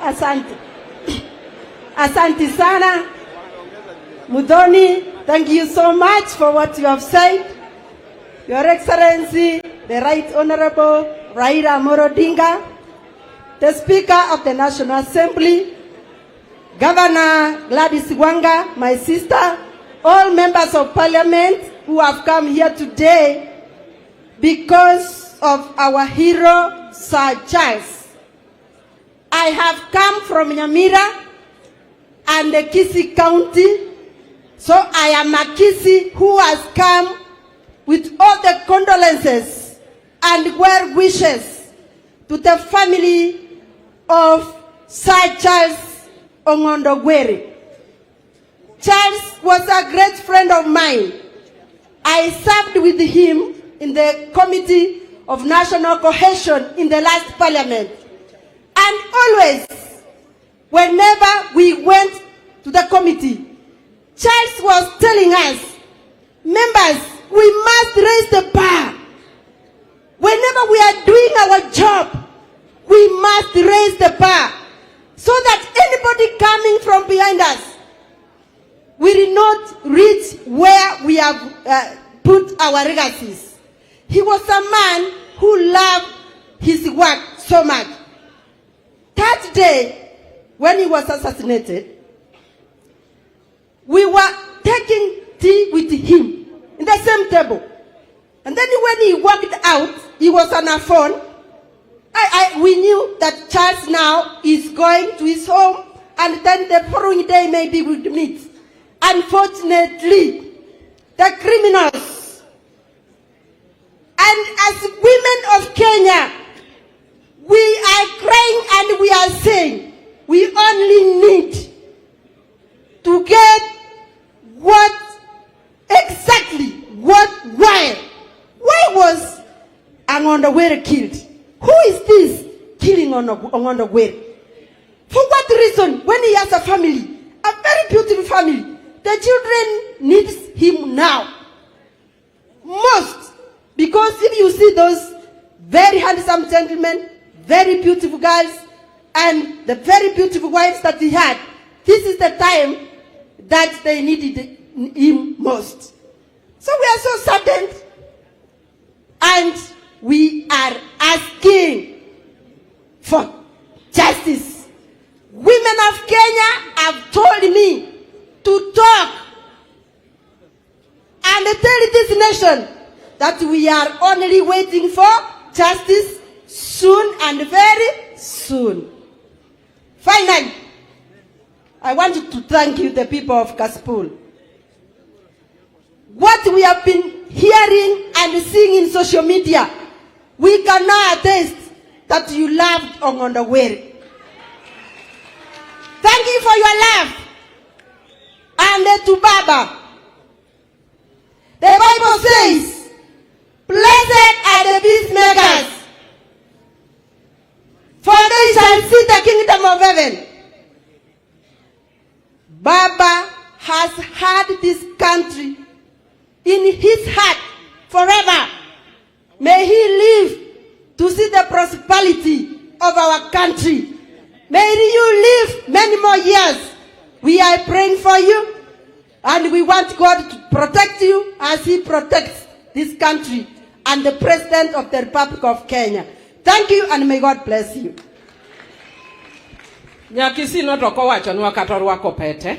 Asante. Asante sana. Mudhoni, thank you so much for what you have said. Your Excellency, the Right Honorable Raila Amolo Odinga, the Speaker of the National Assembly, Governor Gladys Wanga, my sister, all members of Parliament who have come here today because of our hero, Sir Charles. I have come from Nyamira and the Kisii County, so I am a Kisii who has come with all the condolences and well wishes to the family of Sir Charles Ong'ondo. Charles was a great friend of mine. I served with him in the Committee of National Cohesion in the last Parliament. And always, whenever we went to the committee, Charles was telling us, members, we must raise the bar. Whenever we are doing our job, we must raise the bar so that anybody coming from behind us will not reach where we have put our legacies. He was a man who loved his work so much. That day, when he was assassinated, we were taking tea with him in the same table. And then when he walked out, he was on a phone. We knew that Charles now is going to his home, and then the following day maybe we would meet. Unfortunately, the criminals, and as women of Kenya, we are crying and we are saying, we only need to get why was Ong'ondo killed? Who is this killing Ong'ondo? For what reason? When he has a family, a very beautiful family, the children need him now. Most. Because if you see those very handsome gentlemen, very beautiful girls, and the very beautiful wives that he had, this is the time that they needed him most. So we are so saddened, and we are asking for justice. Women of Kenya have told me to talk and tell this nation that we are only waiting for justice soon and very soon. Finally, I want to thank you, the people of Kasipul. What we have been hearing and seeing in social media, we can now attest that you loved Ong'ondo. Thank you for your love. And to Baba, the Bible says, blessed are the peacemakers, for they shall see the kingdom of heaven. Baba has had this country in his heart forever. May he live to see the prosperity of our country. May you live many more years. We are praying for you, and we want God to protect you as he protects this country and the President of the Republic of Kenya. Thank you, and may God bless you. Nyakisi no toko wacho nwa katorwako pete.